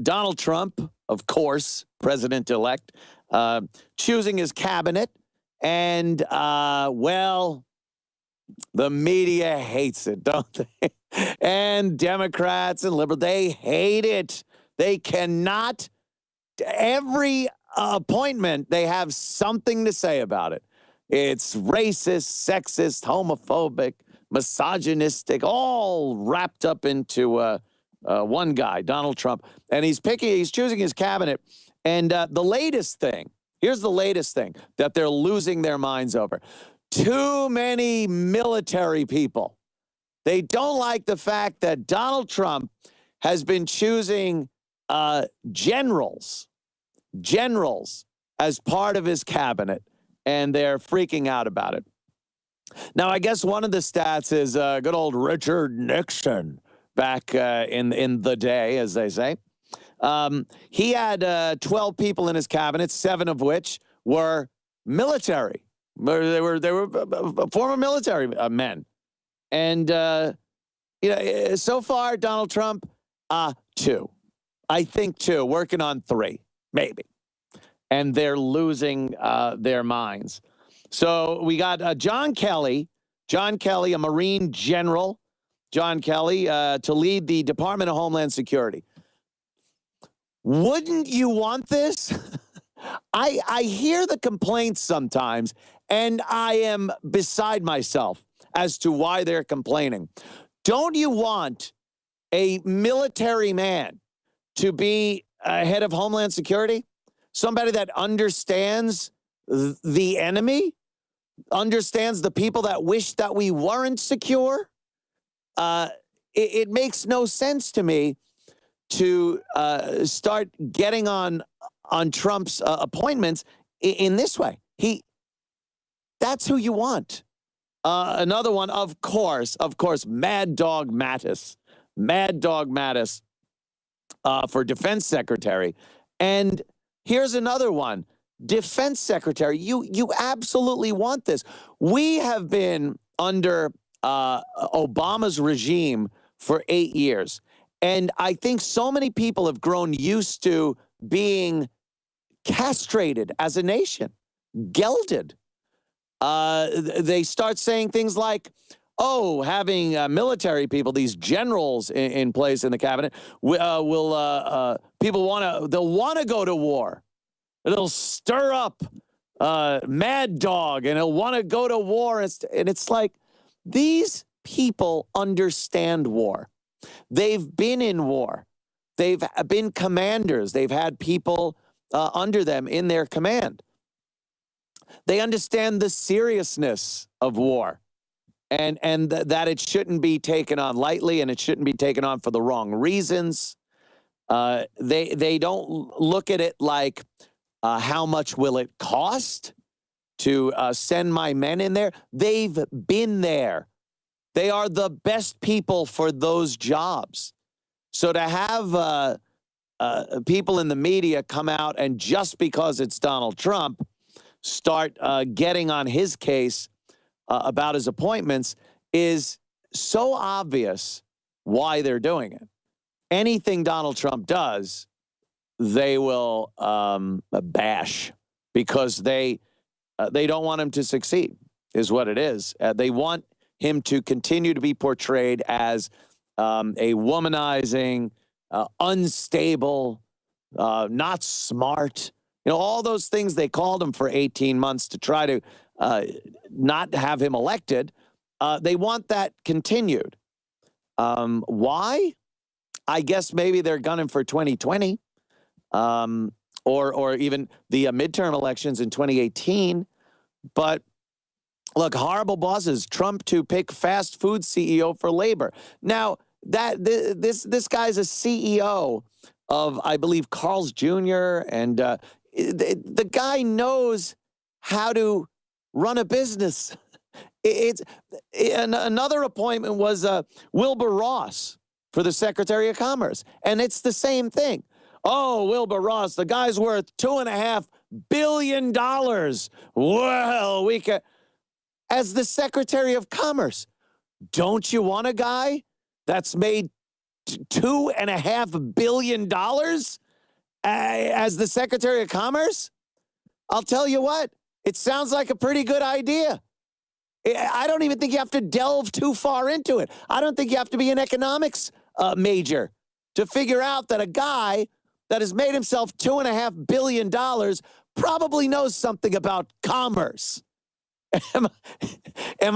Donald Trump, of course, president-elect, choosing his cabinet. And, well, the media hates it, don't they? And Democrats and liberals, they hate it. They cannot, every appointment, they have something to say about it. It's racist, sexist, homophobic, misogynistic, all wrapped up into one guy, Donald Trump. And he's choosing his cabinet. And the latest thing, here's the latest thing that they're losing their minds over. Too many military people. They don't like the fact that Donald Trump has been choosing generals as part of his cabinet, and they're freaking out about it. Now, I guess one of the stats is good old Richard Nixon back in the day, as they say. He had 12 people in his cabinet, 7 of which were military. They were former military men. And, so far, Donald Trump, 2. I think 2, working on 3, maybe. And they're losing their minds. So we got John Kelly, a Marine general, John Kelly, to lead the Department of Homeland Security. Wouldn't you want this? I hear the complaints sometimes, and I am beside myself as to why they're complaining. Don't you want a military man to be head of Homeland Security? Somebody that understands the enemy, understands the people that wish that we weren't secure? It makes no sense to me to start getting on Trump's appointments in this way. That's who you want. Another one, of course, Mad Dog Mattis. Mad Dog Mattis for Defense Secretary. And here's another one. Defense Secretary, you absolutely want this. We have been under Obama's regime for 8 years. And I think so many people have grown used to being castrated as a nation, gelded. They start saying things like, oh, having military people, these generals in place in the cabinet, people they'll want to go to war. It'll stir up Mad Dog, and he'll want to go to war. And it's like, these people understand war. They've been in war. They've been commanders. They've had people under them in their command. They understand the seriousness of war and that it shouldn't be taken on lightly, and it shouldn't be taken on for the wrong reasons. They don't look at it like, how much will it cost to send my men in there? They've been there. They are the best people for those jobs. So to have people in the media come out and just because it's Donald Trump start getting on his case about his appointments is so obvious why they're doing it. Anything Donald Trump does, they will bash because they don't want him to succeed, is what it is. They want him to continue to be portrayed as a womanizing, unstable, not smart. You know, all those things they called him for 18 months to try to not have him elected. They want that continued. Why? I guess maybe they're gunning for 2020 or even the midterm elections in 2018. But look, horrible bosses. Trump to pick fast food CEO for labor. Now, this guy's a CEO of, I believe, Carl's Jr., and the guy knows how to run a business. Another appointment was Wilbur Ross for the Secretary of Commerce, and it's the same thing. Oh, Wilbur Ross, the guy's worth $2.5 billion. Well, we can. As the Secretary of Commerce, don't you want a guy that's made $2.5 billion as the Secretary of Commerce? I'll tell you what, it sounds like a pretty good idea. I don't even think you have to delve too far into it. I don't think you have to be an economics major to figure out that a guy that has made himself $2.5 billion probably knows something about commerce. Am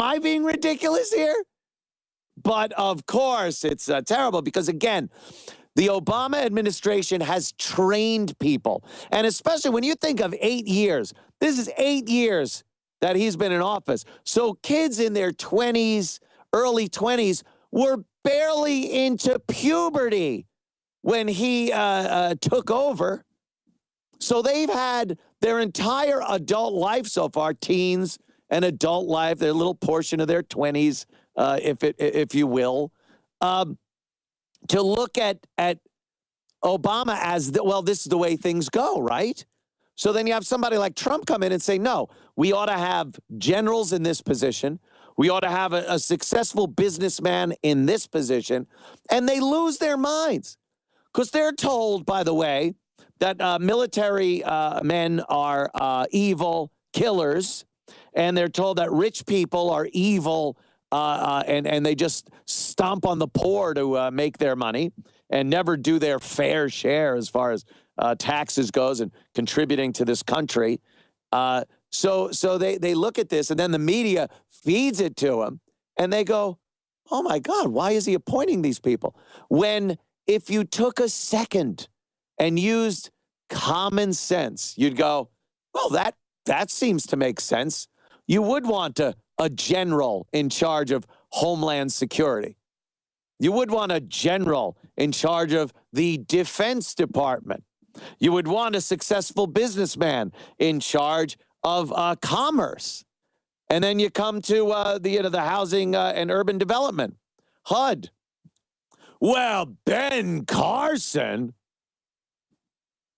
I being ridiculous here? But of course, it's terrible because, again, the Obama administration has trained people. And especially when you think of 8 years, this is 8 years that he's been in office. So kids in their 20s, early 20s, were barely into puberty when he took over. So they've had their entire adult life so far, teens and adult life, their little portion of their 20s, if you will, to look at Obama as, this is the way things go, right? So then you have somebody like Trump come in and say, no, we ought to have generals in this position. We ought to have a successful businessman in this position. And they lose their minds because they're told, by the way, that military men are evil killers. And they're told that rich people are evil and they just stomp on the poor to make their money and never do their fair share as far as taxes goes and contributing to this country. So they look at this, and then the media feeds it to them, and they go, oh, my God, why is he appointing these people? When if you took a second and used common sense, you'd go, well, that seems to make sense. You would want a general in charge of Homeland Security. You would want a general in charge of the Defense Department. You would want a successful businessman in charge of commerce. And then you come to the Housing and Urban Development, HUD. Well, Ben Carson,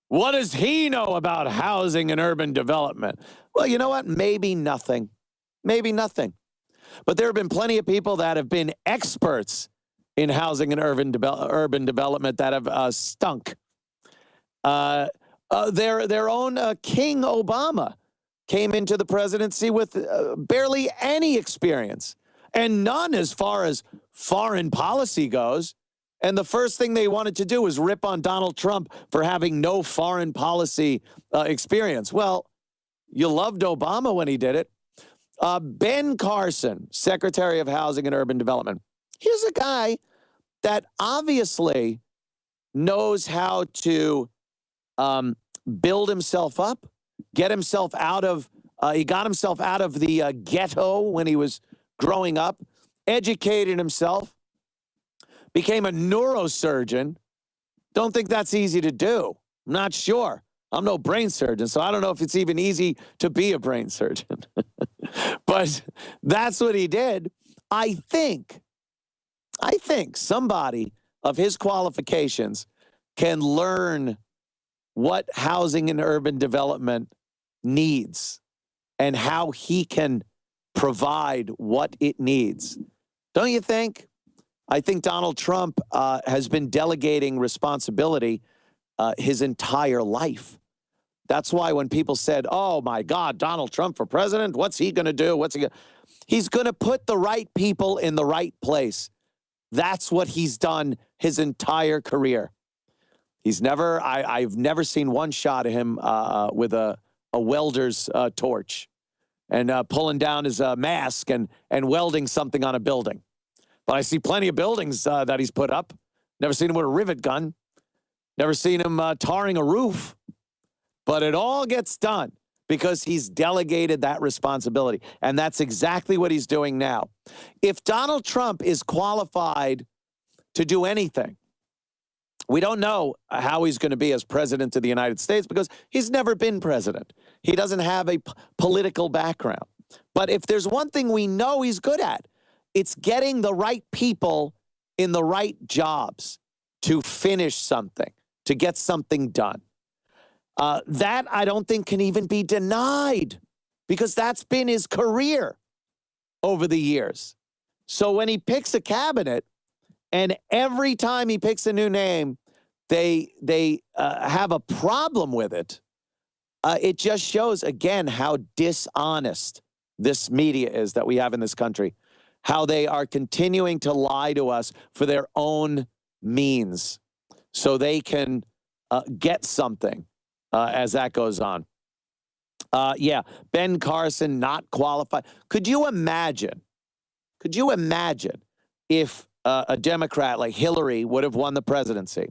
what does he know about housing and urban development? Well, you know what? Maybe nothing. Maybe nothing. But there have been plenty of people that have been experts in housing and urban development that have stunk. Their own King Obama came into the presidency with barely any experience and none as far as foreign policy goes. And the first thing they wanted to do was rip on Donald Trump for having no foreign policy experience. Well, you loved Obama when he did it. Ben Carson, Secretary of Housing and Urban Development. Here's a guy that obviously knows how to build himself up, get himself out of, he got himself out of the ghetto when he was growing up, educated himself, became a neurosurgeon. Don't think that's easy to do. I'm not sure. I'm no brain surgeon, so I don't know if it's even easy to be a brain surgeon. But that's what he did. I think somebody of his qualifications can learn what housing and urban development needs and how he can provide what it needs. Don't you think? I think Donald Trump has been delegating responsibility his entire life. That's why when people said, oh, my God, Donald Trump for president, what's he going to do? He's going to put the right people in the right place. That's what he's done his entire career. I've never seen one shot of him with a welder's torch and pulling down his mask and welding something on a building. But I see plenty of buildings that he's put up. Never seen him with a rivet gun. Never seen him tarring a roof. But it all gets done because he's delegated that responsibility. And that's exactly what he's doing now. If Donald Trump is qualified to do anything, we don't know how he's going to be as president of the United States because he's never been president. He doesn't have a political background. But if there's one thing we know he's good at, it's getting the right people in the right jobs to finish something, to get something done. That I don't think can even be denied because that's been his career over the years. So when he picks a cabinet And every time he picks a new name, they have a problem with it. It just shows, again, how dishonest this media is that we have in this country, how they are continuing to lie to us for their own means so they can get something as that goes on. Yeah, Ben Carson not qualified. Could you imagine if a Democrat like Hillary would have won the presidency?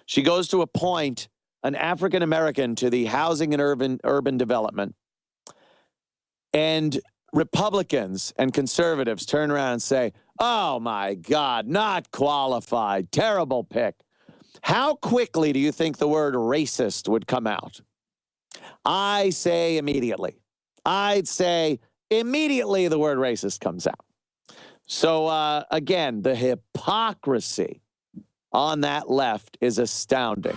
She goes to appoint an African-American to the Housing and Urban Development, and Republicans and conservatives turn around and say, oh my God, not qualified, terrible pick. How quickly do you think the word racist would come out? I say immediately. I'd say immediately the word racist comes out. So again, the hypocrisy on that left is astounding.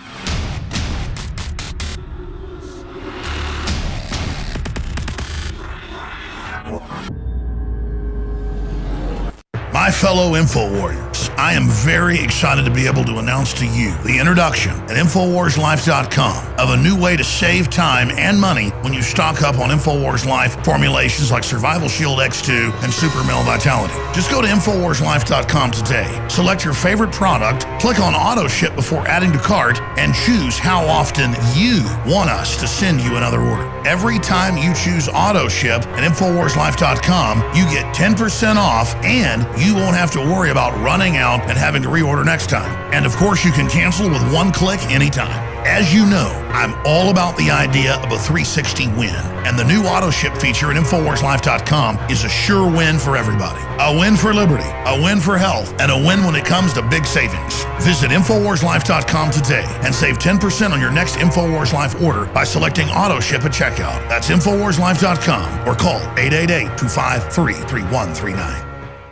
My fellow InfoWarriors, I am very excited to be able to announce to you the introduction at InfoWarsLife.com of a new way to save time and money when you stock up on InfoWars Life formulations like Survival Shield X2 and Super Male Vitality. Just go to InfoWarsLife.com today, select your favorite product, click on Auto Ship before adding to cart, and choose how often you want us to send you another order. Every time you choose Auto Ship at InfoWarsLife.com, you get 10% off, and you won't have to worry about running out and having to reorder next time. And of course, you can cancel with one click anytime. As you know, I'm all about the idea of a 360 win, and the new auto ship feature at InfoWarsLife.com is a sure win for everybody. A win for liberty, a win for health, and a win when it comes to big savings. Visit InfoWarsLife.com today and save 10% on your next InfoWars Life order by selecting auto ship at checkout. That's InfoWarsLife.com or call 888-253-3139.